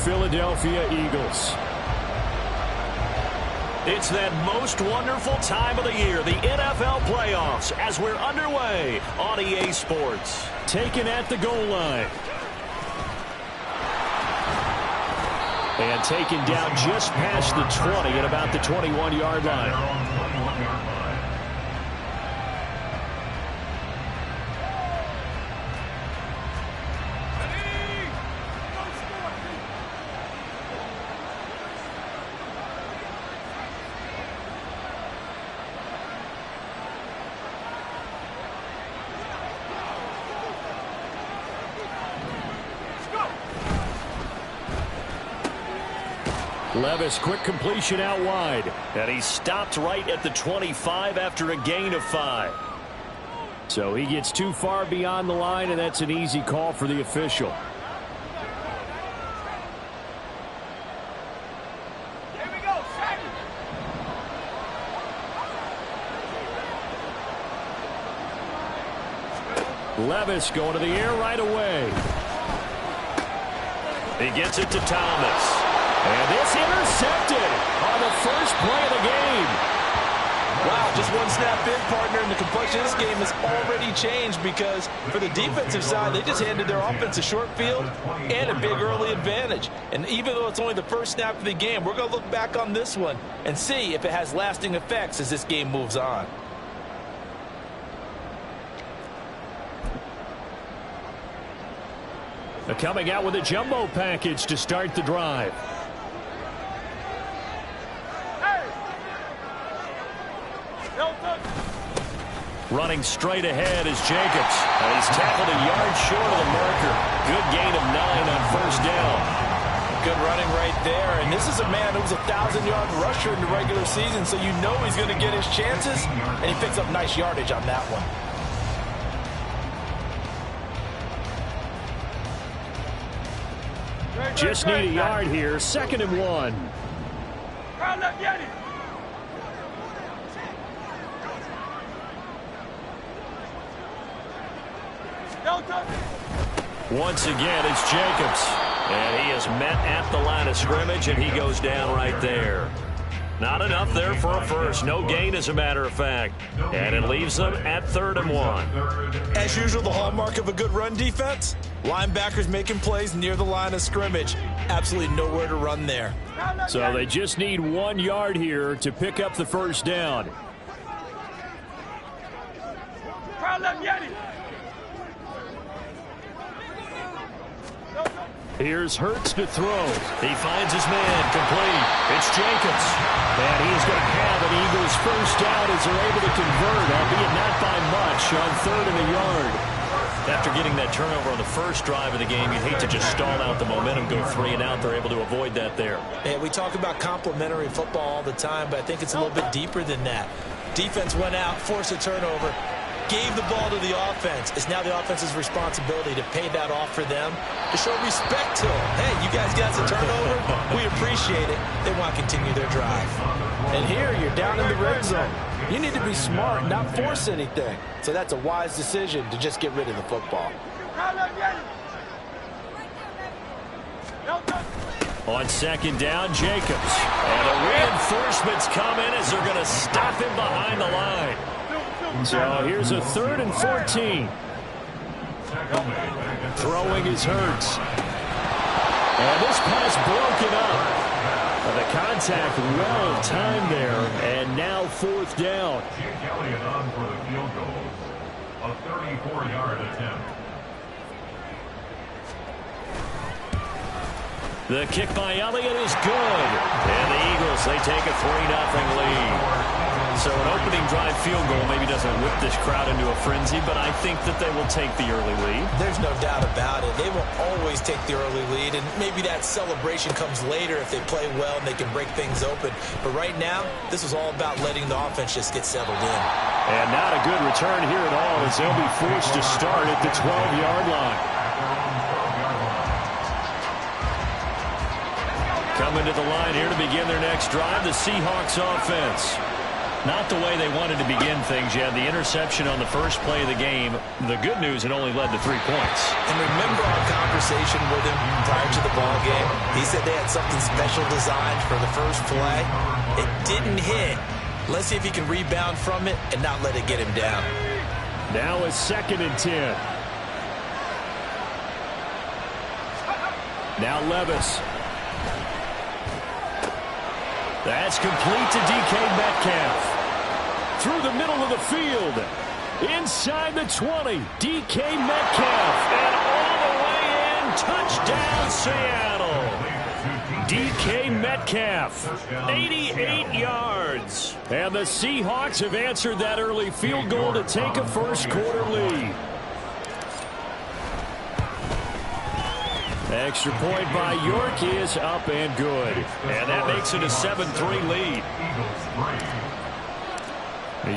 Philadelphia Eagles. It's that most wonderful time of the year, the NFL playoffs, as we're underway on EA Sports. Taken at the goal line. And taken down just past the 20 at about the 21-yard line. Levis, quick completion out wide. And he stopped right at the 25 after a gain of 5. So he gets too far beyond the line, and that's an easy call for the official. Here we go, second. Levis going to the air right away. He gets it to Thomas. And this intercepted on the first play of the game. Wow, just one snap in, partner, and the complexion of this game has already changed because for the defensive side, they just handed their offense a short field and a big early advantage. And even though it's only the first snap of the game, we're going to look back on this one and see if it has lasting effects as this game moves on. Coming out with a jumbo package to start the drive. Running straight ahead is Jacobs. And he's tackled a yard short of the marker. Good gain of 9 on first down. Good running right there. And this is a man who was a 1,000-yard rusher in the regular season, so you know he's going to get his chances. And he picks up nice yardage on that one. Just need a yard here. 2nd and 1. Once again, it's Jacobs. And he is met at the line of scrimmage, and he goes down right there. Not enough there for a first. No gain, as a matter of fact. And it leaves them at 3rd and 1. As usual, the hallmark of a good run defense, linebackers making plays near the line of scrimmage. Absolutely nowhere to run there. So they just need 1 yard here to pick up the first down. Here's Hurts to throw. He finds his man complete. It's Jacobs. And he's going to have an Eagles first down as they're able to convert, albeit not by much, on 3rd and a yard. After getting that turnover on the first drive of the game, you'd hate to just stall out the momentum, go 3 and out. They're able to avoid that there. And we talk about complementary football all the time, but I think it's a little bit deeper than that. Defense went out, forced a turnover, gave the ball to the offense. It's now the offense's responsibility to pay that off for them, to show respect to them. Hey, you guys got the turnover. We appreciate it. They want to continue their drive. And here, you're down in the red zone. You need to be smart, not force anything. So that's a wise decision to just get rid of the football. On 2nd down, Jacobs. And the reinforcements come in as they're going to stop him behind the line. So here's a 3rd and 14. Throwing is Hurts. And this pass broken up. The contact well timed there. And now 4th down. Elliott on for the field goal. A 34-yard attempt. The kick by Elliott is good. And the Eagles, they take a 3-0 lead. So an opening drive field goal maybe doesn't whip this crowd into a frenzy, but I think that they will take the early lead. There's no doubt about it. They will always take the early lead, and maybe that celebration comes later if they play well and they can break things open. But right now, this is all about letting the offense just get settled in. And not a good return here at all as they'll be forced to start at the 12-yard line. Coming to the line here to begin their next drive, the Seahawks offense. Not the way they wanted to begin things. You had the interception on the first play of the game. The good news, it only led to 3 points. And remember our conversation with him prior to the ball game? He said they had something special designed for the first play. It didn't hit. Let's see if he can rebound from it and not let it get him down. Now it's 2nd and 10. Now Levis. That's complete to DK Metcalf. Through the middle of the field. Inside the 20. DK Metcalf. And all the way in. Touchdown, Seattle. DK Metcalf. 88 yards. And the Seahawks have answered that early field goal to take a first-quarter lead. Extra point by York is up and good. And that makes it a 7-3 lead.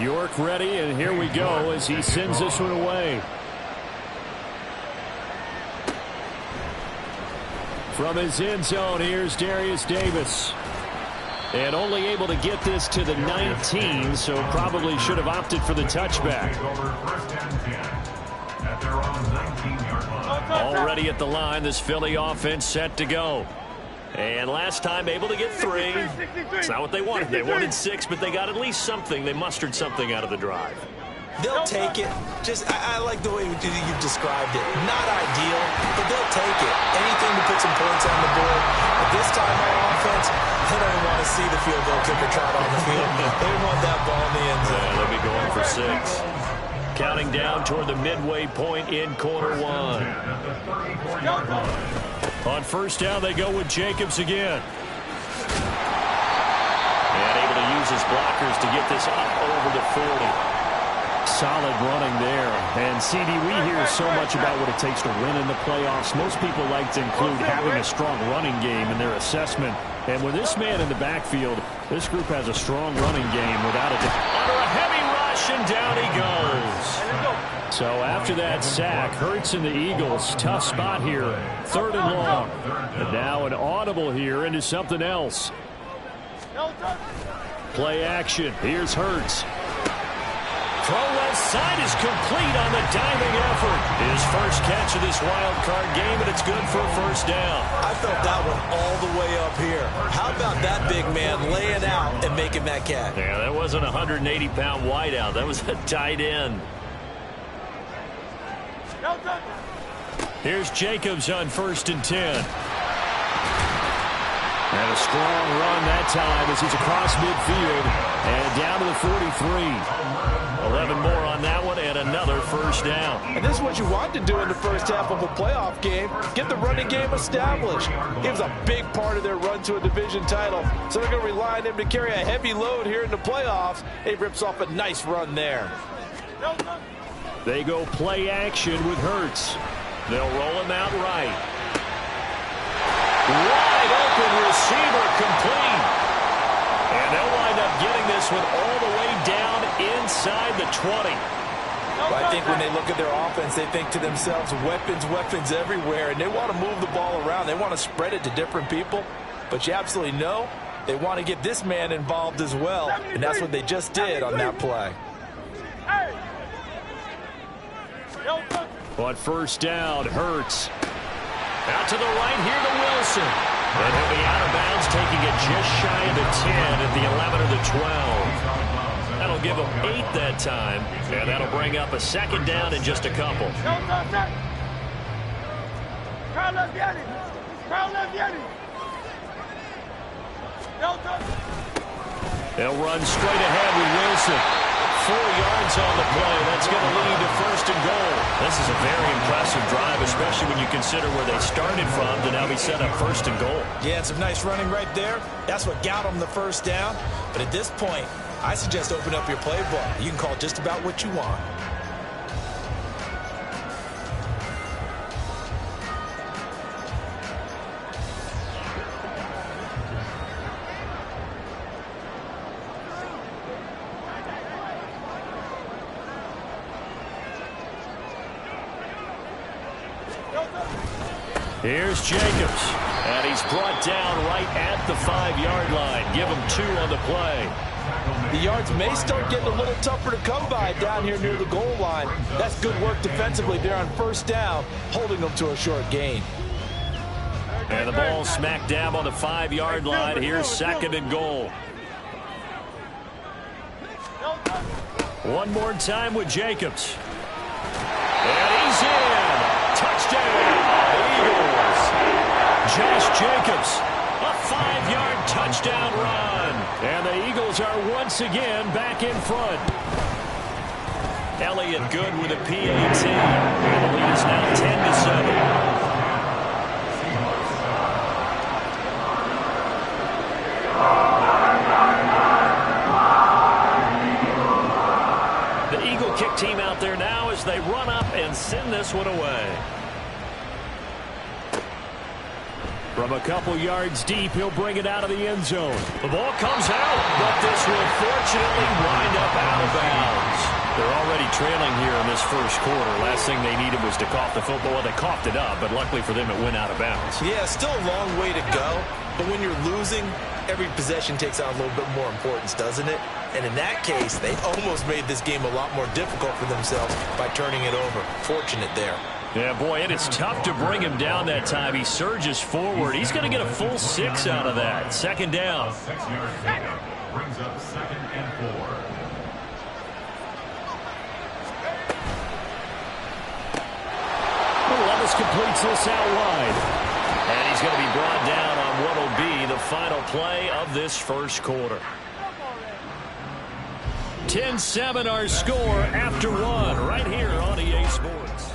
York ready, and here we go as he sends this one away. From his end zone, here's Darius Davis. And only able to get this to the 19, so probably should have opted for the touchback. Already at the line, this Philly offense set to go. And last time able to get 3. It's not what they wanted. They wanted 6, but they got at least something. They mustered something out of the drive. They'll take it. I like the way you've described it. Not ideal, but they'll take it. Anything to put some points on the board. But this time on offense, they don't even want to see the field goal kicker trot on the field. They want that ball in the end zone. Yeah, they'll be going for 6. Counting down toward the midway point in quarter 1. On first down, they go with Jacobs again. And able to use his blockers to get this up over the 40. Solid running there. And, CD, we hear so much about what it takes to win in the playoffs. Most people like to include having a strong running game in their assessment. And with this man in the backfield, this group has a strong running game without a doubt. Under a heavy rush, and down he goes. So after that sack, Hurts and the Eagles, tough spot here. 3rd and long. And now an audible here into something else. Play action. Here's Hurts. Throw left side is complete on the diving effort. His first catch of this wild card game, and it's good for a first down. I felt that one all the way up here. How about that big man laying out and making that catch? Yeah, that wasn't a 180-pound wideout. That was a tight end. Here's Jacobs on 1st and 10. And a strong run that time as he's across midfield and down to the 43. 11 more on that one and another first down. And this is what you want to do in the first half of a playoff game. Get the running game established. He was a big part of their run to a division title. So they're going to rely on him to carry a heavy load here in the playoffs. He rips off a nice run there. They go play action with Hurts. They'll roll him out right. Wide open receiver complete. And they'll wind up getting this one all the way down inside the 20. Well, I think when they look at their offense, they think to themselves, weapons, weapons everywhere, and they want to move the ball around. They want to spread it to different people. But you absolutely know they want to get this man involved as well, and that's what they just did on that play. On first down, Hurts. Out to the right here to Wilson. And he'll be out of bounds, taking it just shy of the 10 at the 11 or the 12. That'll give him 8 that time, and that'll bring up a 2nd down in just a couple. They'll run straight ahead with Wilson. 4 yards on the play. That's going to lead to 1st and goal. This is a very impressive drive, especially when you consider where they started from to now be set up 1st and goal. Yeah, and some nice running right there. That's what got them the first down. But at this point, I suggest open up your playbook. You can call just about what you want. Here's Jacobs. And he's brought down right at the 5-yard line. Give him 2 on the play. The yards may start getting a little tougher to come by down here near the goal line. That's good work defensively there on first down, holding them to a short gain. And the ball smack dab on the 5-yard line. Here's 2nd and goal. One more time with Jacobs. And he's in. Touchdown, Eagles. Josh Jacobs, a 5-yard touchdown run. And the Eagles are once again back in front. Elliott good with a PAT. And the lead is now 10-7. Kick team out there now as they run up and send this one away. From a couple yards deep, he'll bring it out of the end zone. The ball comes out, but this will fortunately wind up out of bounds. They're already trailing here in this first quarter. Last thing they needed was to cough the football. Well, they coughed it up, but luckily for them, it went out of bounds. Yeah, still a long way to go. But when you're losing, every possession takes on a little bit more importance, doesn't it? And in that case, they almost made this game a lot more difficult for themselves by turning it over. Fortunate there. Yeah, boy, and it's tough to bring him down that time. He surges forward. He's going to get a full 6 out of that. 2nd down. 6-yard pickup brings up 2nd and 4. Levis completes this out wide. And he's going to be brought down on what will be the final play of this first quarter. 10-7 our score after 1 right here on EA Sports.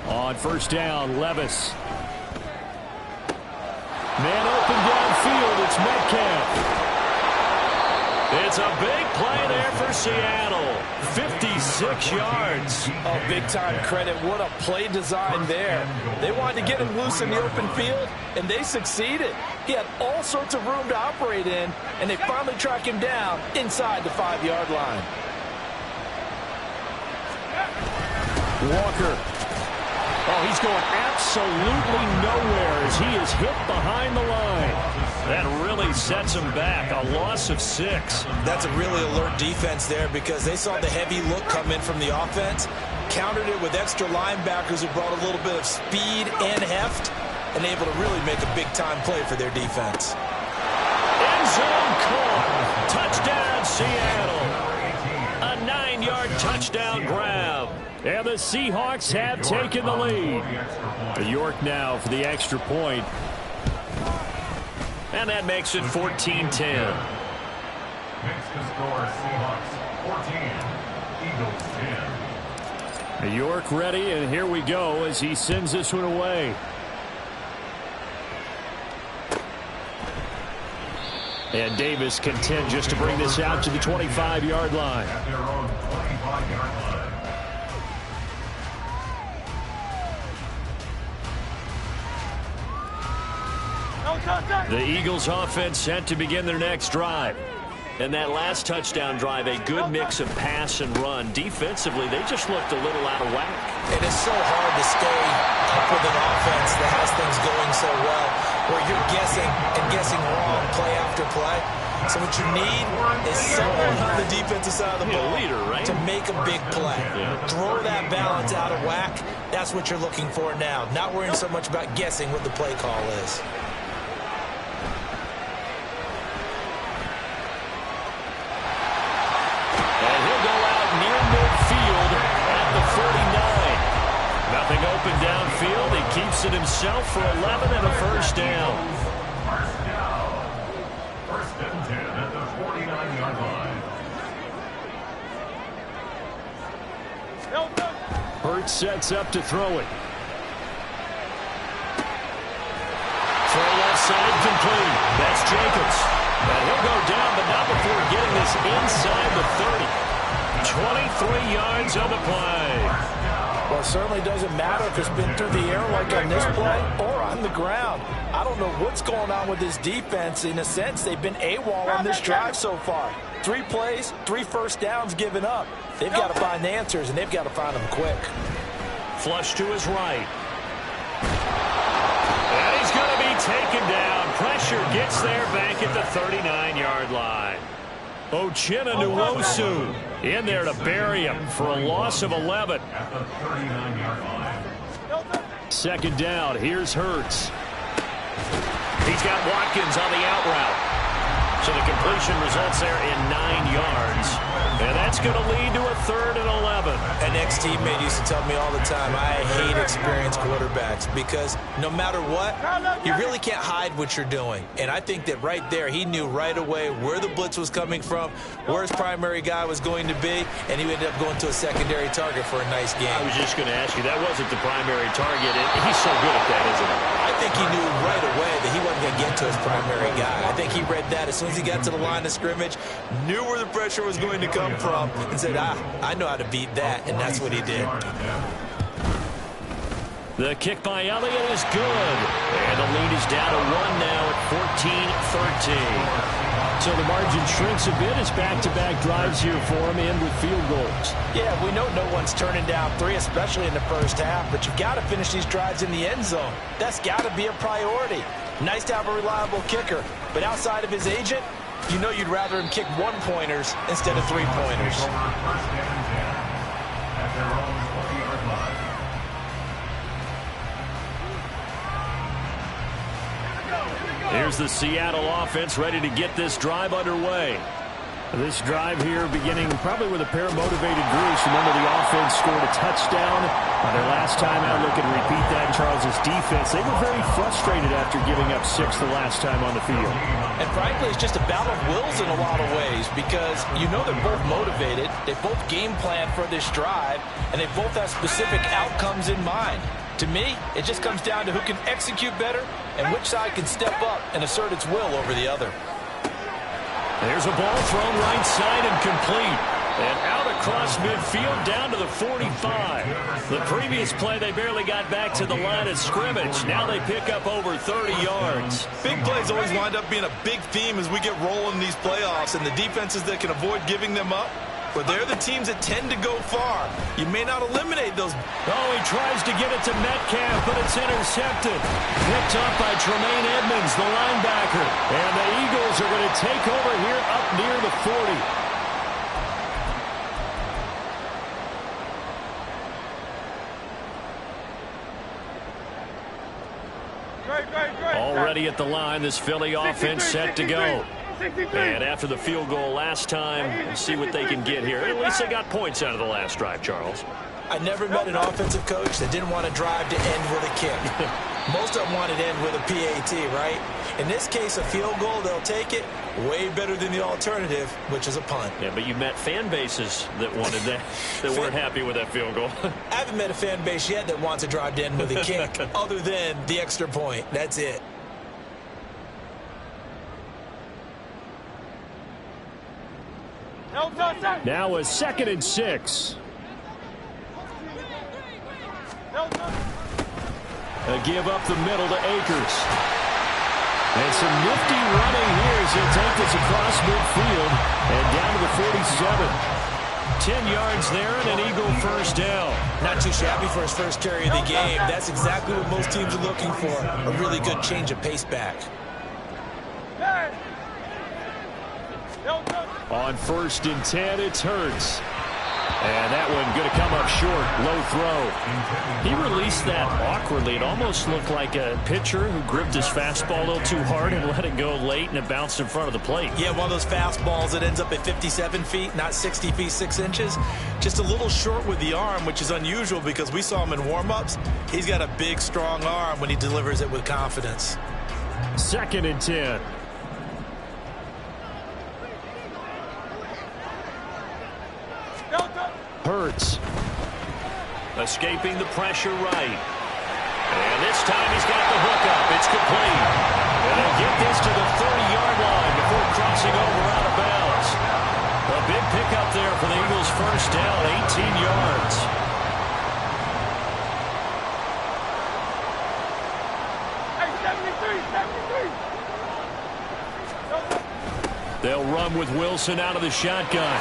On first down, Levis. Man open downfield, it's Metcalf. It's a big play there for Seattle. 56 yards. Oh, big-time credit. What a play design there. They wanted to get him loose in the open field, and they succeeded. He had all sorts of room to operate in, and they finally track him down inside the 5-yard line. Walker. Oh, he's going absolutely nowhere as he is hit behind the line. That really sets him back. A loss of 6. That's a really alert defense there because they saw the heavy look come in from the offense, countered it with extra linebackers who brought a little bit of speed and heft, and able to really make a big-time play for their defense. End zone caught. Touchdown, Seattle. A 9-yard touchdown grab. And the Seahawks have taken the lead. York now for the extra point. And that makes it 14-10. Makes the score Seahawks 14, Eagles 10. York ready, and here we go as he sends this one away. And Davis content just to bring this out to the 25-yard line. At their own 25-yard line. The Eagles offense set to begin their next drive. And that last touchdown drive, a good mix of pass and run. Defensively, they just looked a little out of whack. It is so hard to stay up with an offense that has things going so well, where you're guessing and guessing wrong play after play. So what you need is someone on the defensive side of the ball leader, right? to make a big play. Yeah. Throw that balance out of whack. That's what you're looking for now. Not worrying so much about guessing what the play call is. Nothing open downfield. He keeps it himself for 11 and a first down. First down. First and 10 at the 49-yard line. Hurts sets up to throw it. Throw left side complete. That's Jacobs. And he'll go down, but not before getting this inside the 30. 23 yards on the play. Well, certainly doesn't matter if it's been through the air like on this play or on the ground. I don't know what's going on with this defense. In a sense, they've been AWOL on this drive so far. 3 plays, 3 first downs given up. They've got to find the answers, and they've got to find them quick. Flush to his right. And he's going to be taken down. Pressure gets there back at the 39-yard line. Uchenna Nwosu in there to bury him for a loss of 11. At the 39-yard line. Second down. Here's Hurts. He's got Watkins on the out route. So the completion results there in 9 yards. And that's going to lead to a 3rd and 11. An ex-teammate used to tell me all the time, I hate experienced quarterbacks because no matter what, you really can't hide what you're doing. And I think that right there, he knew right away where the blitz was coming from, where his primary guy was going to be, and he ended up going to a secondary target for a nice game. I was just going to ask you, that wasn't the primary target. He's so good at that, isn't he? I think he knew right away that he wasn't going to get to his primary guy. I think he read that as soon as he got to the line of scrimmage, knew where the pressure was going to come from, and said, I know how to beat that, and that's what he did. The kick by Elliott is good. And the lead is down to 1 now at 14-13. So the margin shrinks a bit as back-to-back drives here for him and with field goals. Yeah, we know no one's turning down 3, especially in the first half, but you've got to finish these drives in the end zone. That's got to be a priority. Nice to have a reliable kicker, but outside of his agent, you know you'd rather him kick 1-pointers instead of 3-pointers. First down and 10 at their own 20-yard line. Here's the Seattle offense ready to get this drive underway. This drive here beginning probably with a pair of motivated groups. Remember, the offense scored a touchdown their last time out. Look and repeat that in Charles's defense. They were very frustrated after giving up 6 the last time on the field. And frankly, it's just a battle of wills in a lot of ways because you know they're both motivated. They both game plan for this drive, and they both have specific outcomes in mind. To me, it just comes down to who can execute better and which side can step up and assert its will over the other. There's a ball thrown right side and complete. And out across midfield down to the 45. The previous play, they barely got back to the line of scrimmage. Now they pick up over 30 yards. Big plays always wind up being a big theme as we get rolling these playoffs, and the defenses that can avoid giving them up, but they're the teams that tend to go far. You may not eliminate those. Oh, he tries to get it to Metcalf, but it's intercepted. Picked up by Tremaine Edmonds, the linebacker. And the Eagles are going to take over here up near the 40. Already at the line, this Philly offense set to go. And after the field goal last time, we'll see what they can get here. At least they got points out of the last drive, Charles. I never met an offensive coach that didn't want to drive to end with a kick. Most of them wanted to end with a PAT, right? In this case, a field goal, they'll take it. Way better than the alternative, which is a punt. Yeah, but you met fan bases that wanted that, that weren't happy with that field goal. I haven't met a fan base yet that wants to drive to end with a kick, other than the extra point. That's it. Now a 2nd and 6. A give up the middle to Akers. And some nifty running here as he'll take this across midfield and down to the 47. 10 yards there and an Eagle first down. Not too shabby for his first carry of the game. That's exactly what most teams are looking for. A really good change of pace back. On 1st and 10, it's Hurts. And that one going to come up short. Low throw. He released that awkwardly. It almost looked like a pitcher who gripped his fastball a little too hard and let it go late, and it bounced in front of the plate. Yeah, one of those fastballs that ends up at 57 feet, not 60 feet, 6 inches. Just a little short with the arm, which is unusual because we saw him in warm-ups. He's got a big, strong arm when he delivers it with confidence. 2nd and 10. Hurts. Escaping the pressure right. And this time he's got the hook up. It's complete. And they'll get this to the 30-yard line before crossing over out of bounds. A big pickup there for the Eagles' first down, 18 yards. They'll run with Wilson out of the shotgun.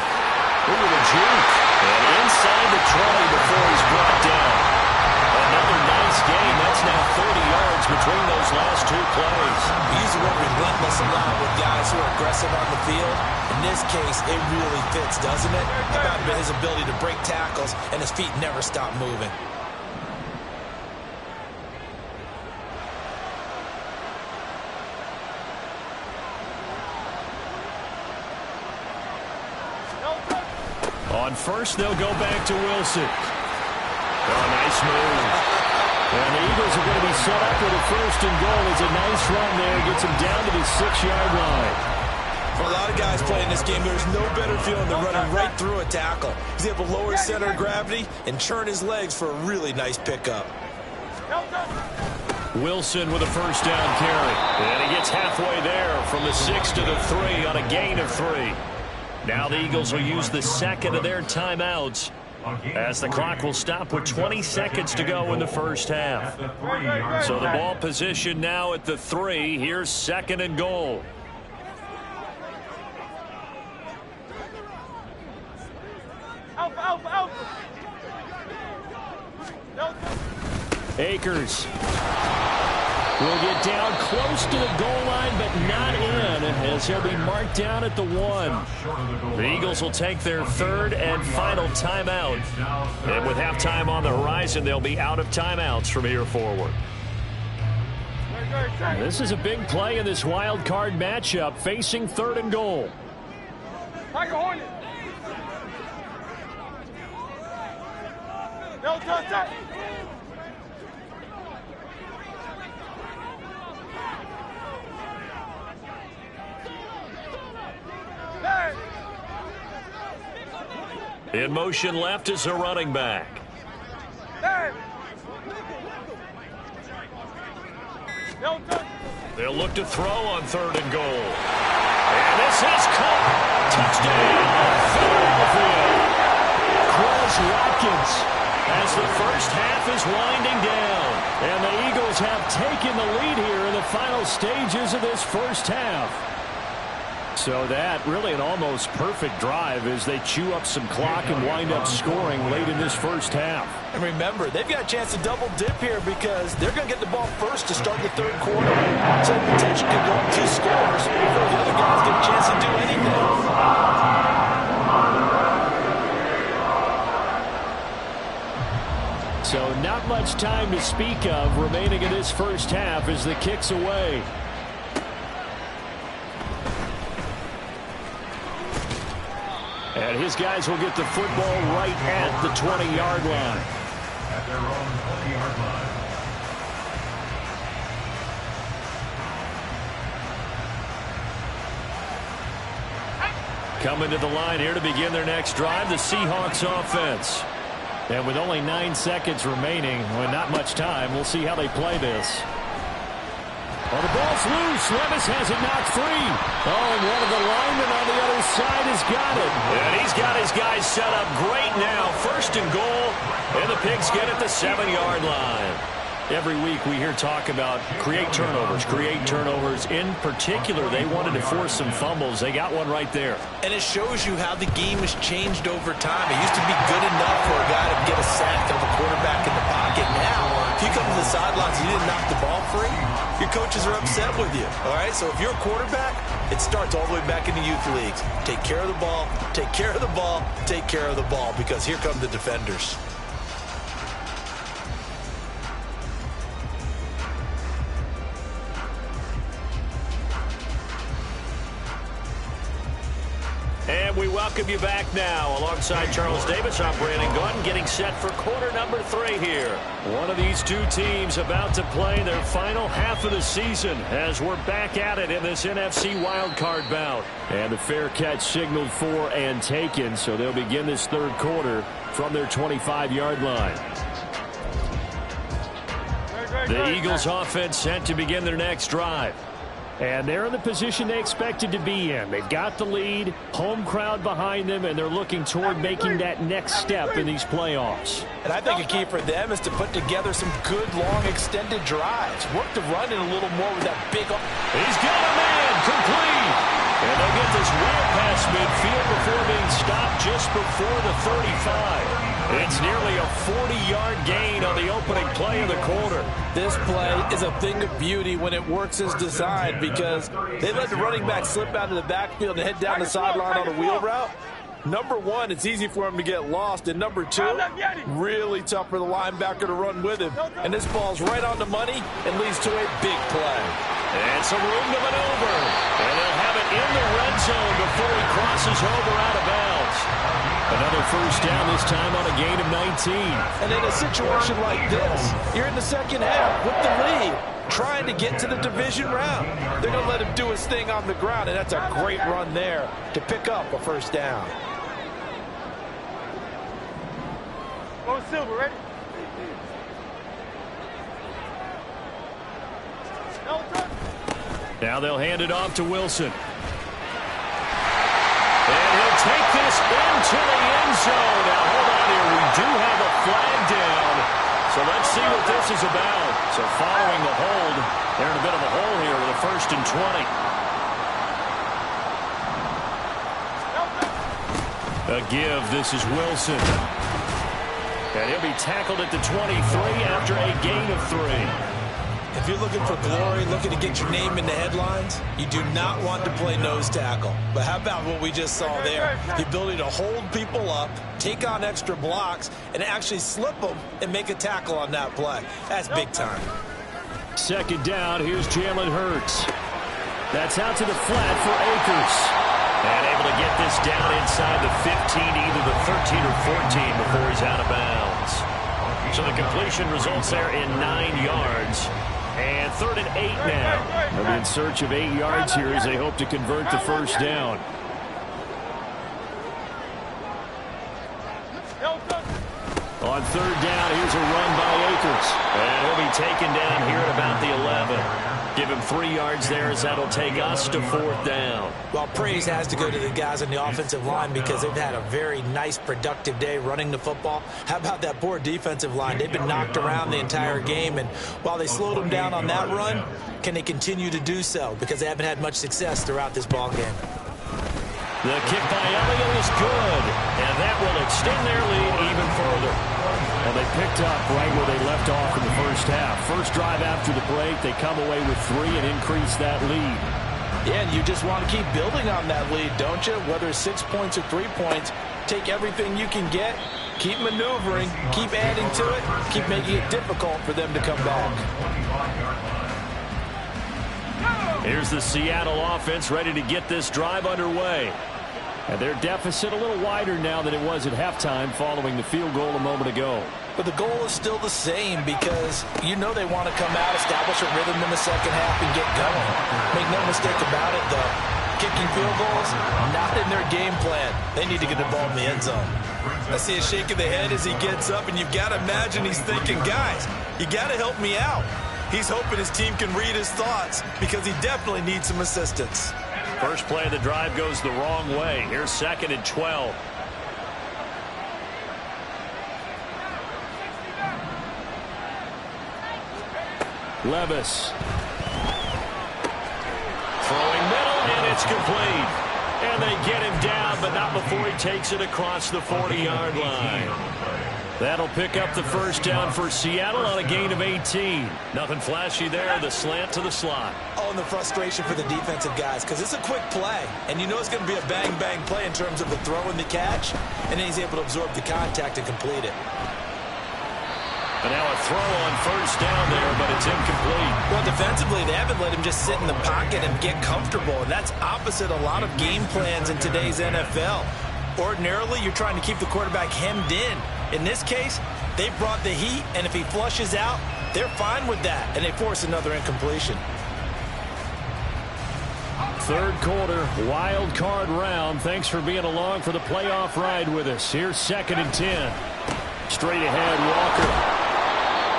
Look at the juke. And inside the 20 before he's brought down. Another nice game. That's now 30 yards between those last two plays. He's relentless a lot with guys who are aggressive on the field. In this case, it really fits, doesn't it? About his ability to break tackles, and his feet never stop moving. On first, they'll go back to Wilson. Oh, nice move. And the Eagles are going to be set up with a first and goal. It's a nice run there. Gets him down to the 6-yard line. For a lot of guys playing this game, there's no better feeling than running right through a tackle. He's able to lower his center of gravity and churn his legs for a really nice pickup. Wilson with a first down carry. And he gets halfway there from the 6 to the 3 on a gain of 3. Now the Eagles will use the second of their timeouts as the clock will stop with 20 seconds to go in the first half. So the ball position now at the 3. Here's second and goal. Akers will get down close to the goal line, but not in, as he'll be marked down at the 1. The Eagles will take their third and final timeout. And with halftime on the horizon, they'll be out of timeouts from here forward. This is a big play in this wild card matchup, facing third and goal. In motion left is a running back. They'll look to throw on third and goal. And this is caught. Touchdown, Philadelphia. Quez Watkins as the first half is winding down. And the Eagles have taken the lead here in the final stages of this first half. So that really an almost perfect drive as they chew up some clock and wind up scoring late in this first half. And remember, they've got a chance to double dip here because they're going to get the ball first to start the third quarter. So the potential could go up 2 scores before the other guys get a chance to do anything. So not much time to speak of remaining in this first half as the kick's away. And his guys will get the football right at the 20-yard line. At their own 20-yard line. Coming to the line here to begin their next drive, the Seahawks offense. And with only 9 seconds remaining, well, not much time, we'll see how they play this. Well, the ball's loose. Levis has it knocked free. Oh, and one of the linemen on the other side has got it. And he's got his guys set up great now. First and goal, and the Pigskin at the 7-yard line. Every week we hear talk about create turnovers. In particular, they wanted to force some fumbles. They got one right there. And it shows you how the game has changed over time. It used to be good enough for a guy to get a sack of a quarterback in the pocket. Now, if you come to the sidelines and you didn't knock the ball free, your coaches are upset with you. All right, so if you're a quarterback, it starts all the way back in the youth leagues. Take care of the ball, take care of the ball, take care of the ball, because here come the defenders. And we welcome you back now. Alongside Charles Davis, I'm Brandon Gunn, getting set for quarter number 3 here. One of these two teams about to play their final half of the season as we're back at it in this NFC wildcard bout. And the fair catch signaled for and taken, so they'll begin this third quarter from their 25-yard line. The Eagles offense set to begin their next drive. And they're in the position they expected to be in. They've got the lead, home crowd behind them, and they're looking toward making that next step in these playoffs. And I think a key for them is to put together some good, long, extended drives. Work the run in a little more with that big... He's got a man, complete. And they'll get this well past midfield before being stopped just before the 35. It's nearly a 40-yard gain on the opening play of the quarter. This play is a thing of beauty when it works as designed because they let the running back slip out of the backfield and head down the sideline on a wheel route. Number one, it's easy for him to get lost. And number two, really tough for the linebacker to run with him. And this ball's right on the money and leads to a big play. And some room to maneuver. And they'll have it in the red zone before he crosses over out of bounds. Another first down, this time on a gain of 19. And in a situation like this, you're in the second half with the lead, trying to get to the division round. They're going to let him do his thing on the ground, and that's a great run there to pick up a first down. Go Silver, ready? Now they'll hand it off to Wilson. And he'll take this into the end zone. Now, hold on here. We do have a flag down. So let's see what this is about. So following the hold, they're in a bit of a hole here with a 1st and 20. A give. This is Wilson. And he'll be tackled at the 23 after a gain of 3. If you're looking for glory, looking to get your name in the headlines, you do not want to play nose tackle. But how about what we just saw there? The ability to hold people up, take on extra blocks, and actually slip them and make a tackle on that play. That's big time. Second down, here's Jalen Hurts. That's out to the flat for Akers. And able to get this down inside the 15, either the 13 or 14 before he's out of bounds. So the completion results there in 9 yards. And 3rd and 8 now. They'll be in search of 8 yards here as they hope to convert the first down. On 3rd down, here's a run by Akers. And he'll be taken down here at about the 11. Give him 3 yards there as that'll take us to 4th down. Well, praise has to go to the guys on the offensive line because they've had a very nice, productive day running the football. How about that poor defensive line? They've been knocked around the entire game, and while they slowed them down on that run, can they continue to do so? Because they haven't had much success throughout this ball game. The kick by Elliott is good, and that will extend their lead even further. Well, they picked up right where they left off in the first half. First drive after the break, they come away with 3 and increase that lead. Yeah, and you just want to keep building on that lead, don't you? Whether it's 6 points or 3 points, take everything you can get, keep maneuvering, keep adding to it, keep making it difficult for them to come back. Here's the Seattle offense ready to get this drive underway. And their deficit a little wider now than it was at halftime following the field goal a moment ago. But the goal is still the same because you know they want to come out, establish a rhythm in the second half, and get going. Make no mistake about it, though. Kicking field goals, not in their game plan. They need to get the ball in the end zone. I see a shake of the head as he gets up, and you've got to imagine he's thinking, guys, you got to help me out. He's hoping his team can read his thoughts because he definitely needs some assistance. First play of the drive goes the wrong way. Here's 2nd and 12. Levis. Throwing middle, and it's complete. And they get him down, but not before he takes it across the 40-yard line. That'll pick up the first down for Seattle on a gain of 18. Nothing flashy there, the slant to the slot. Oh, and the frustration for the defensive guys because it's a quick play. And you know it's going to be a bang-bang play in terms of the throw and the catch. And then he's able to absorb the contact and complete it. And now a throw on first down there, but it's incomplete. Well, defensively, they haven't let him just sit in the pocket and get comfortable. And that's opposite a lot of game plans in today's NFL. Ordinarily, you're trying to keep the quarterback hemmed in. In this case, they brought the heat, and if he flushes out, they're fine with that, and they force another incompletion. Third quarter, wild card round. Thanks for being along for the playoff ride with us. Here's 2nd and 10. Straight ahead, Walker.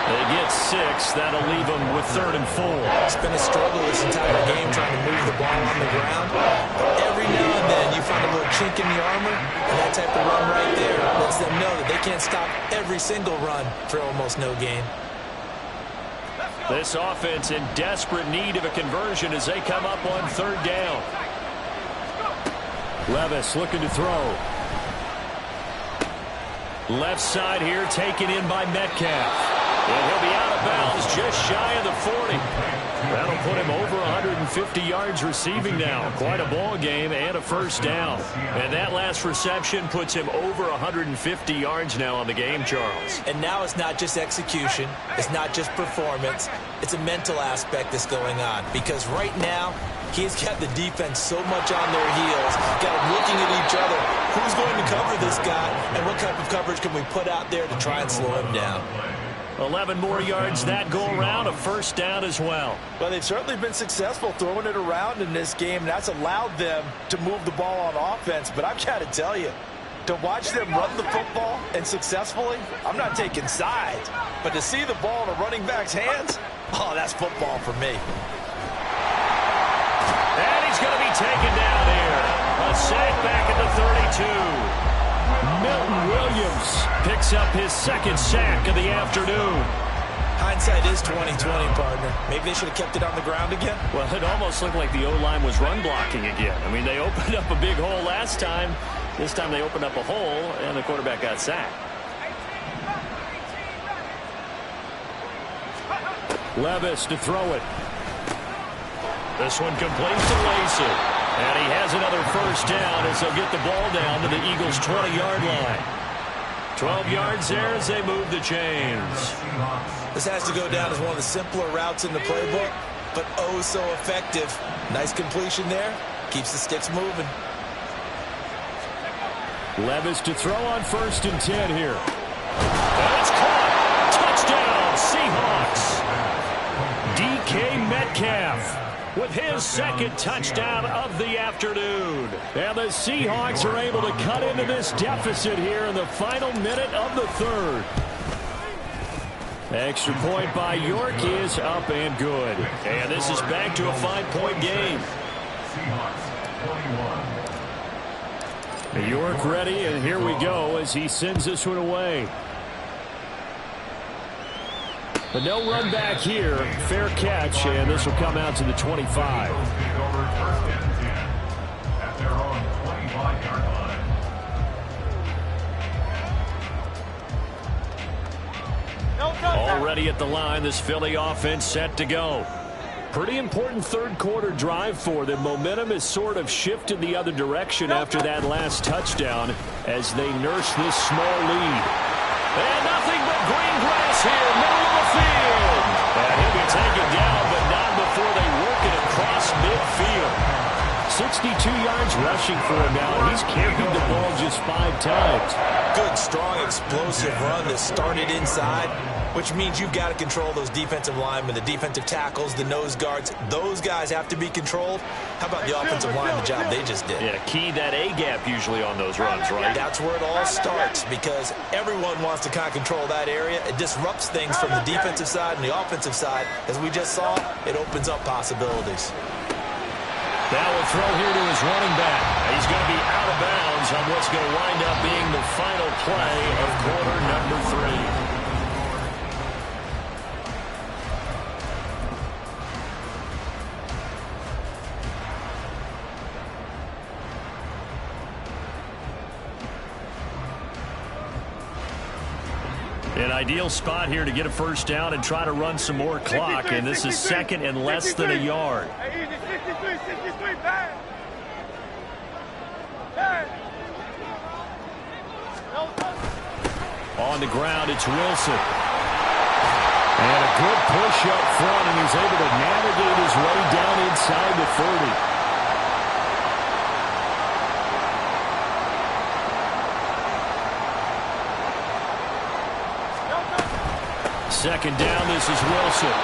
They get 6. That'll leave them with 3rd and 4. It's been a struggle this entire game trying to move the ball on the ground. But every now and then you find a little chink in the armor, and that type of run right there lets them know that they can't stop every single run for almost no gain. This offense in desperate need of a conversion as they come up on 3rd down. Levis looking to throw. Left side here taken in by Metcalf. And he'll be out of bounds just shy of the 40. That'll put him over 150 yards receiving now. Quite a ball game and a 1st down. And that last reception puts him over 150 yards now on the game, Charles. And now it's not just execution. It's not just performance. It's a mental aspect that's going on. Because right now, he's got the defense so much on their heels. Got them looking at each other. Who's going to cover this guy? And what type of coverage can we put out there to try and slow him down? 11 more yards that go around, a 1st down as well. Well, they've certainly been successful throwing it around in this game, and that's allowed them to move the ball on offense. But I've got to tell you, to watch them run the football and successfully, I'm not taking sides. But to see the ball in a running back's hands, oh, that's football for me. And he's going to be taken down here. A sack back at the 32. Milton Williams picks up his 2nd sack of the afternoon. Hindsight is 20/20, partner. Maybe they should have kept it on the ground again. Well, it almost looked like the O-line was run blocking again. I mean, they opened up a big hole last time. This time they opened up a hole, and the quarterback got sacked. Levis to throw it. This one complete to Lacey. And he has another 1st down as they'll get the ball down to the Eagles' 20-yard line. 12 yards there as they move the chains. This has to go down as one of the simpler routes in the playbook, but oh so effective. Nice completion there. Keeps the sticks moving. Levis to throw on 1st and 10 here. And it's caught. Touchdown, Seahawks. DK Metcalf with his 2nd touchdown of the afternoon. And the Seahawks are able to cut into this deficit here in the final minute of the 3rd. Extra point by York is up and good. And this is back to a 5-point game. York ready, and here we go as he sends this one away. But no run back here. Fair catch, and this will come out to the 25. Already at the line, this Philly offense set to go. Pretty important 3rd quarter drive for them. Momentum has sort of shifted the other direction after that last touchdown as they nurse this small lead. And nothing but green grass here, middle of the field. And he'll be taken down, but not before they work it across midfield. 62 yards rushing for him now. He's carried the ball just 5 times. Good, strong, explosive run that started inside, which means you've got to control those defensive linemen, the defensive tackles, the nose guards. Those guys have to be controlled. How about the offensive line, the job they just did? Yeah, key that A-gap usually on those runs, right? That's where it all starts because everyone wants to kind of control that area. It disrupts things from the defensive side and the offensive side. As we just saw, it opens up possibilities. Now will throw here to his running back. He's going to be out of bounds on what's going to wind up being the final play of quarter number 3. An ideal spot here to get a 1st down and try to run some more clock, and this is 2nd and less than a yard. On the ground, it's Wilson. And a good push up front, and he's able to navigate his way down inside the 30. Second down, this is Wilson.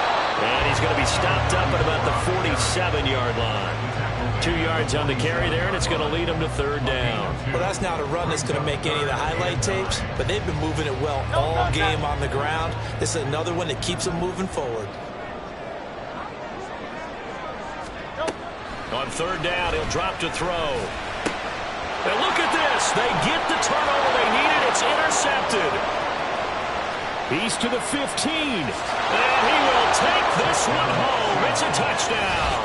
And he's going to be stopped up at about the 47-yard line. 2 yards on the carry there, and it's going to lead him to third down. Well, that's not a run that's going to make any of the highlight tapes, but they've been moving it well all game on the ground. This is another one that keeps them moving forward. On third down, he'll drop to throw. And look at this. They get the turnover they needed. It's intercepted. He's to the 15. And he will take this one home. It's a touchdown.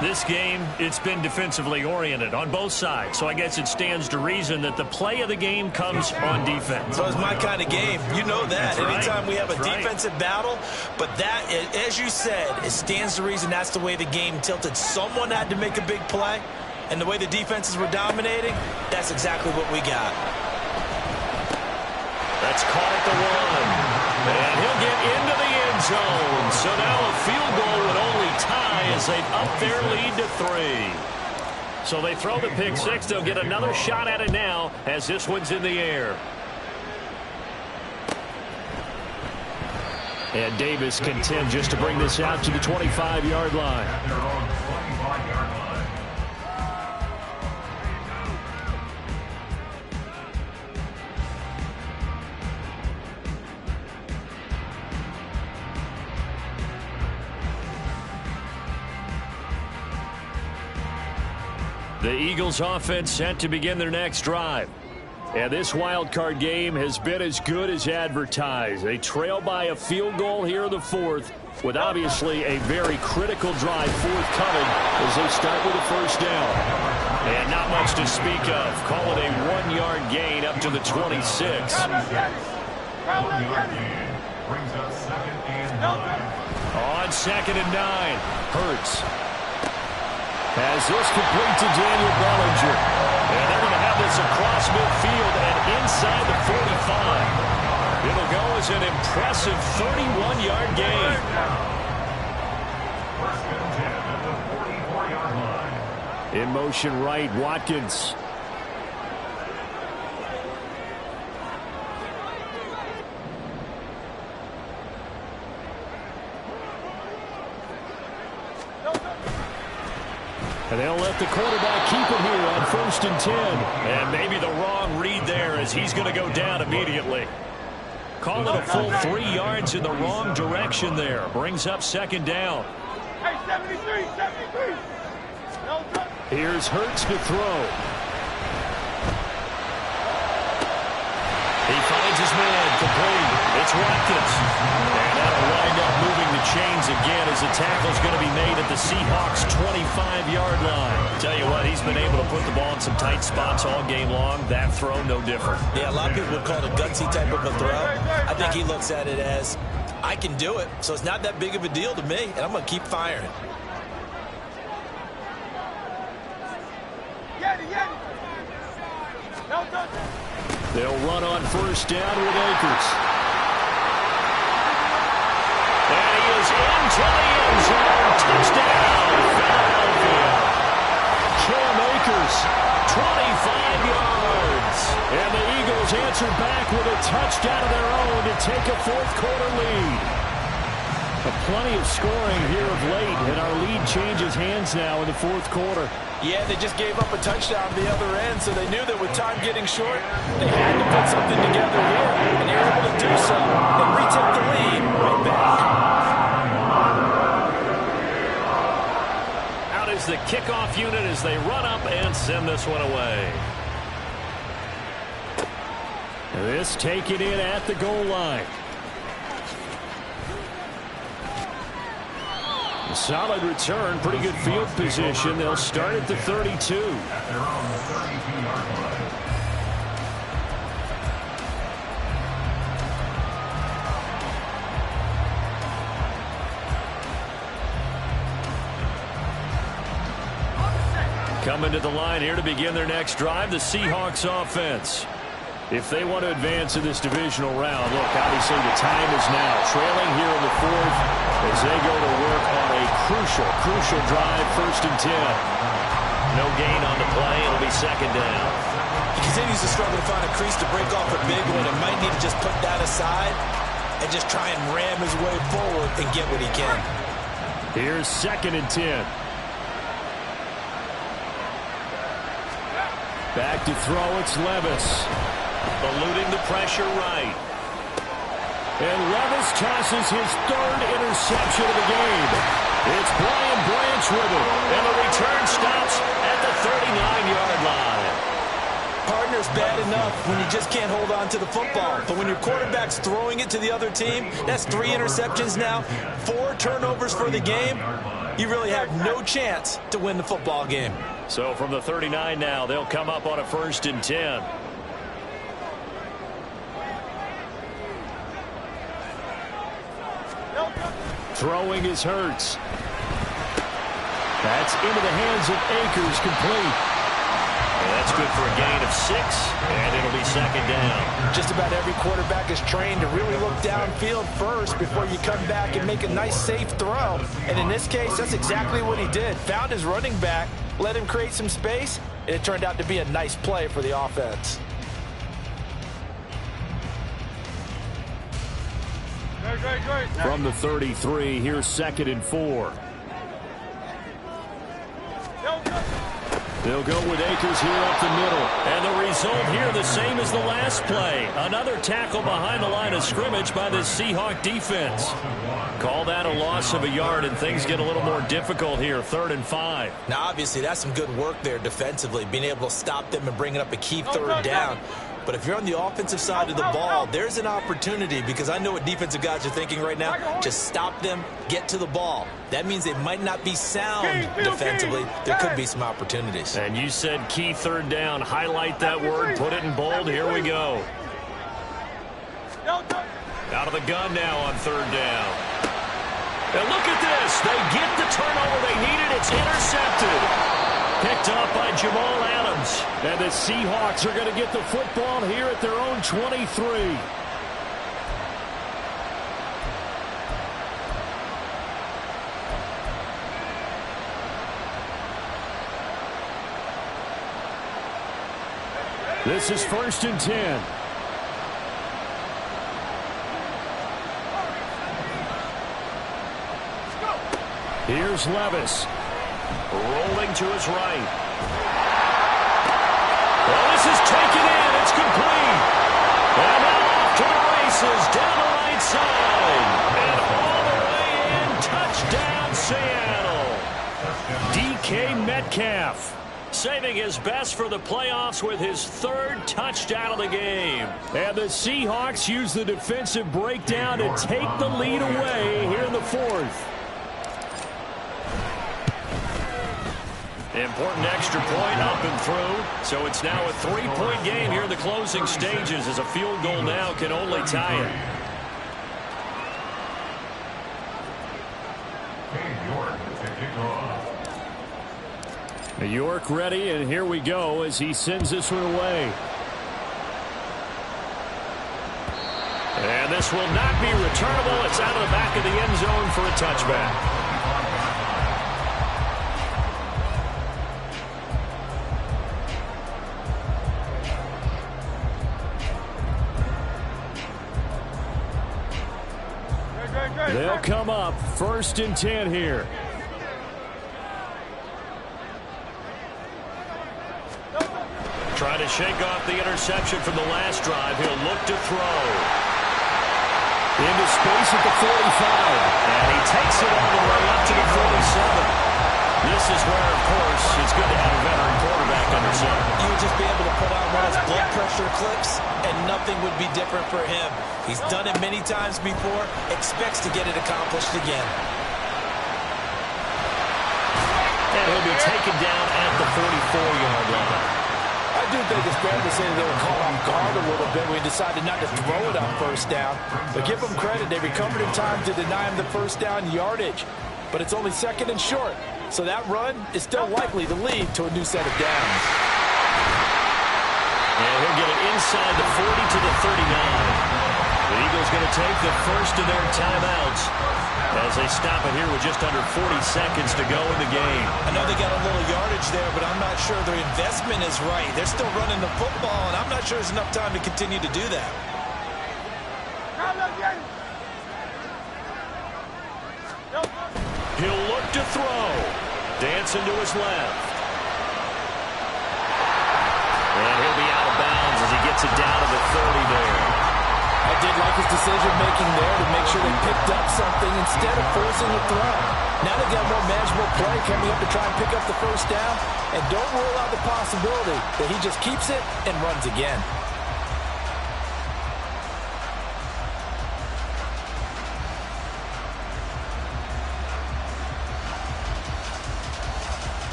This game, it's been defensively oriented on both sides, so I guess it stands to reason that the play of the game comes on defense. So it's my kind of game. You know that. That's Anytime right. we have a That's defensive battle, but that, as you said, it stands to reason that's the way the game tilted. Someone had to make a big play, and the way the defenses were dominating, that's exactly what we got. That's caught at the 1. And he'll get into the end zone. So now a field goal would only tie as they up their lead to 3. So they throw the pick six. They'll get another shot at it now as this one's in the air. And Davis content just to bring this out to the 25-yard line. At their own 25-yard line. The Eagles offense set to begin their next drive. And this wild card game has been as good as advertised. They trail by a field goal here in the fourth, with obviously a very critical drive forthcoming as they start with a first down. And not much to speak of. Call it a 1-yard gain up to the 26. 1-yard gain brings us 2nd and 9. On 2nd and 9, Hurts has this complete to Daniel Bellinger. And they're going to have this across midfield and inside the 45. It'll go as an impressive 31-yard gain. First and 10 at the 44-yard line. In motion right, Watkins. And they'll let the quarterback keep it here on 1st and 10. And maybe the wrong read there as he's going to go down immediately. Call it a full 3 yards in the wrong direction there. Brings up 2nd down. Hey, 73, 73. Here's Hurts to throw. He finds his man complete. It's Watkins. And that'll wind up moving the chains again as the tackle's going to be made at the Seahawks' 25-yard line. Tell you what, he's been able to put the ball in some tight spots all game long. That throw, no different. Yeah, a lot of people would call it a gutsy type of a throw. I think he looks at it as, I can do it, so it's not that big of a deal to me, and I'm going to keep firing. They'll run on 1st down with Akers. And he is into the end zone. Touchdown, Philadelphia. Cam Akers, 25 yards. And the Eagles answer back with a touchdown of their own to take a 4th-quarter lead. Plenty of scoring here of late, and our lead changes hands now in the 4th quarter. Yeah, they just gave up a touchdown the other end, so they knew that with time getting short, they had to put something together here, and they were able to do so and retake the lead right back. Out is the kickoff unit as they run up and send this one away. This taken in at the goal line. A solid return, pretty good field position. They'll start at the 32. At their own 32-yard line. Coming to the line here to begin their next drive, the Seahawks offense. If they want to advance in this divisional round, look, obviously the time is now. Trailing here in the 4th as they go to work on a crucial drive, 1st and 10. No gain on the play. It'll be 2nd down. He continues to struggle to find a crease to break off a big one and might need to just put that aside. and just try and ram his way forward and get what he can. Here's 2nd and 10. Back to throw, it's Levis. Eluding the pressure right. And Levis tosses his 3rd interception of the game. It's Brian Branch with it. And the return stops at the 39-yard line. Partner's bad enough when you just can't hold on to the football. But when your quarterback's throwing it to the other team, that's 3 interceptions now, 4 turnovers for the game. You really have no chance to win the football game. So from the 39 now, they'll come up on a 1st and 10. Throwing is Hurts. That's into the hands of Akers, complete. And that's good for a gain of 6, and it'll be 2nd down. Just about every quarterback is trained to really look downfield first before you come back and make a nice, safe throw. And in this case, that's exactly what he did. Found his running back, let him create some space, and it turned out to be a nice play for the offense. From the 33, here's 2nd and 4. They'll go with Akers here up the middle. And the result here the same as the last play. Another tackle behind the line of scrimmage by the Seahawk defense. Call that a loss of a yard, and things get a little more difficult here, 3rd and 5. Now, obviously, that's some good work there defensively, being able to stop them and bringing up a key 3rd down. But if you're on the offensive side of the ball, there's an opportunity, because I know what defensive guys are thinking right now. Just stop them, get to the ball. That means they might not be sound defensively. There could be some opportunities. And you said key 3rd down. Highlight that word, put it in bold. Here we go. Out of the gun now on 3rd down. And look at this. They get the turnover they needed. It's intercepted. Picked up by Jamal Adams. And the Seahawks are going to get the football here at their own 23. This is 1st and 10. Here's Levis. Rolling to his right. Well, this is taken in. It's complete. And now off to the races down the right side. And all the way in. Touchdown, Seattle. DK Metcalf. Saving his best for the playoffs with his 3rd touchdown of the game. And the Seahawks use the defensive breakdown to take the lead away here in the 4th. Important extra point up and through. So it's now a 3-point game here in the closing stages, as a field goal now can only tie it. York ready, and here we go as he sends this one away. And this will not be returnable. It's out of the back of the end zone for a touchback. They'll come up 1st and 10 here. Trying to shake off the interception from the last drive. He'll look to throw. Into space at the 45. And he takes it all the way up to the 47. This is where, of course, it's good to have a veteran quarterback under center. You would just be able to put on one of those blood pressure clips, and nothing would be different for him. He's done it many times before, expects to get it accomplished again. And he'll be taken down at the 44-yard line. I do think it's fair to say they were caught off guard a little bit when he decided not to throw it on 1st down. But give them credit, they recovered in time to deny him the 1st down yardage. But it's only 2nd and short. So that run is still likely to lead to a new set of downs. And he'll get it inside the 40 to the 39. The Eagles going to take the first of their timeouts as they stop it here with just under 40 seconds to go in the game. I know they got a little yardage there, but I'm not sure their investment is right. They're still running the football, and I'm not sure there's enough time to continue to do that. look to throw. Dancing to his left. And he'll be out of bounds as he gets it down to the 30 there. I did like his decision-making there to make sure they picked up something instead of forcing a throw. Now they've got a more manageable play coming up to try and pick up the first down. And don't rule out the possibility that he just keeps it and runs again.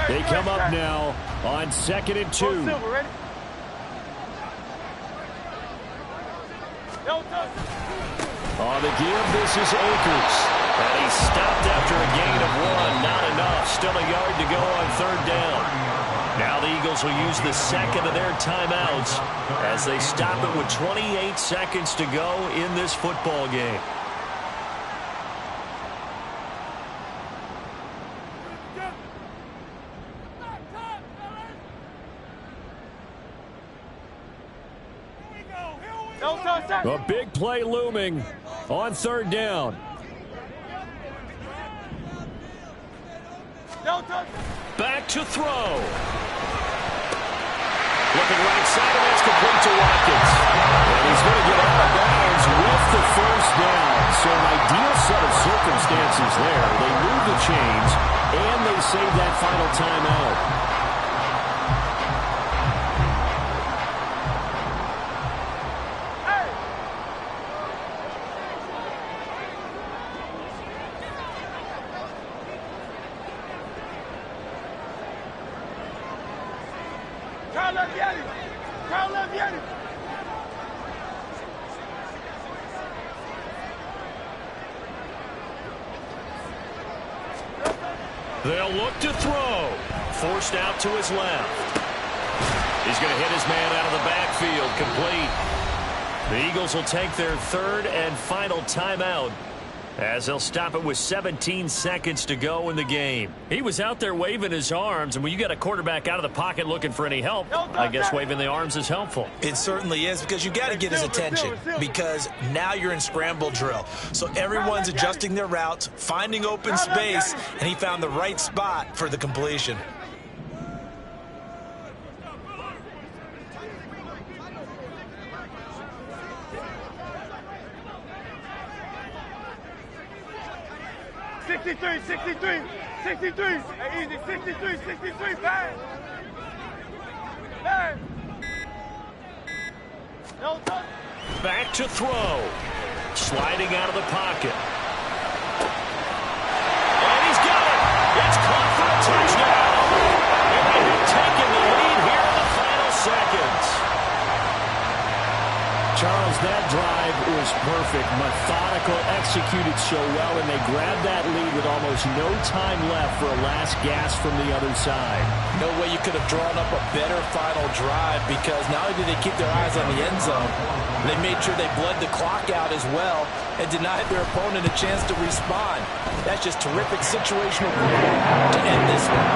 They come up now on 2nd and 2. On the give, this is Akers. And he's stopped after a gain of 1. Not enough. Still a yard to go on 3rd down. Now the Eagles will use the second of their timeouts as they stop it with 28 seconds to go in this football game. A big play looming on 3rd down. Back to throw. Looking right side, and that's complete to Watkins. And he's going to get out of bounds with the first down. So an ideal set of circumstances there. They move the chains, and they save that final timeout. They'll look to throw. Forced out to his left. He's going to hit his man out of the backfield. Complete. The Eagles will take their 3rd and final timeout as they'll stop it with 17 seconds to go in the game. He was out there waving his arms, and when you got a quarterback out of the pocket looking for any help, I guess waving the arms is helpful. It certainly is, because you got to get his attention, because now you're in scramble drill. So everyone's adjusting their routes, finding open space, and he found the right spot for the completion. Hey, easy, 63, bang. Bang. No touch. Back to throw. Sliding out of the pocket. And he's got it. It's caught for a touchdown. And they have taken the lead here in the final seconds. Charles, that drive was perfect. Methodical, executed so well, and they grabbed that lead with almost no time left for a last gasp from the other side. No way you could have drawn up a better final drive, because not only did they keep their eyes on the end zone, they made sure they bled the clock out as well and denied their opponent a chance to respond. That's just terrific situational football to end this one.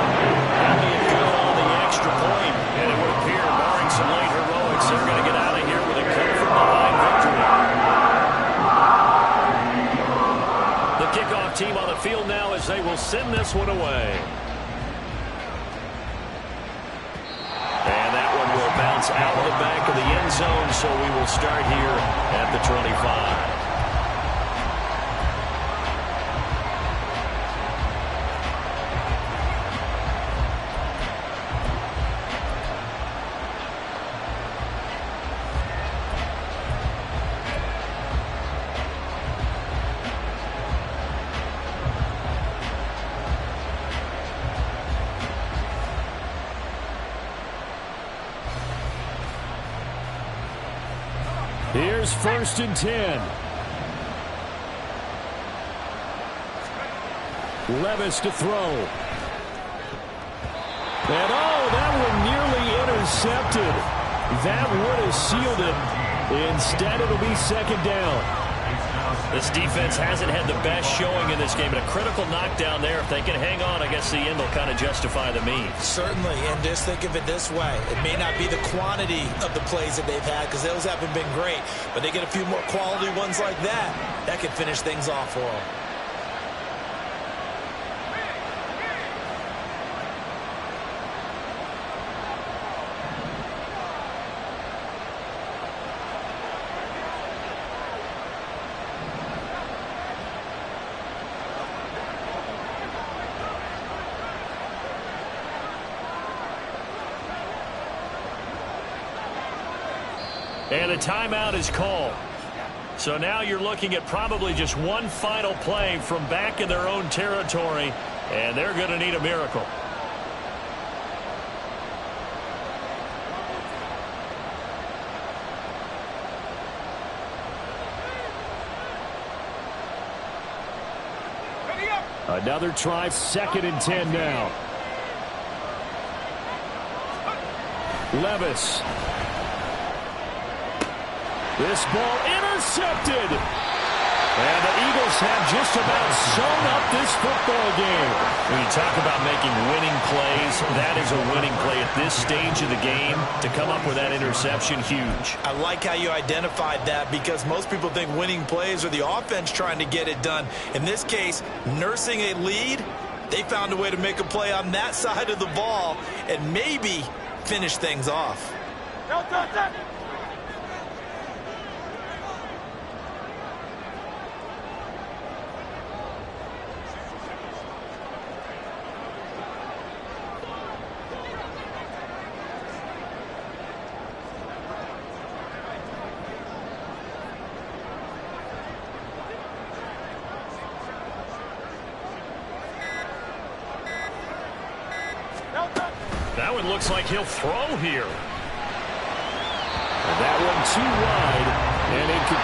Being good on the extra point, and it would appear, barring some late heroics, they're going to get out of here with a come-from-behind victory. The kickoff team on the field now as they will send this one away. And that one will bounce out of the back of the end zone, so we will start here at the 25. Here's 1st and 10. Levis to throw. And that one nearly intercepted. That would have sealed it. Instead, it'll be 2nd down. This defense hasn't had the best showing in this game, and a critical knockdown there. If they can hang on, I guess the end will kind of justify the means. Certainly, and just think of it this way. It may not be the quantity of the plays that they've had, because those haven't been great, but they get a few more quality ones like that. That can finish things off for them. And a timeout is called. So now you're looking at probably just one final play from back in their own territory, and they're going to need a miracle. Another try, 2nd and 10 now. Levis. This ball intercepted. And the Eagles have just about sewn up this football game. When you talk about making winning plays, that is a winning play at this stage of the game. To come up with that interception, huge. I like how you identified that, because most people think winning plays are the offense trying to get it done. In this case, nursing a lead, they found a way to make a play on that side of the ball and maybe finish things off. That one looks like he'll throw here. That one too wide and incomplete.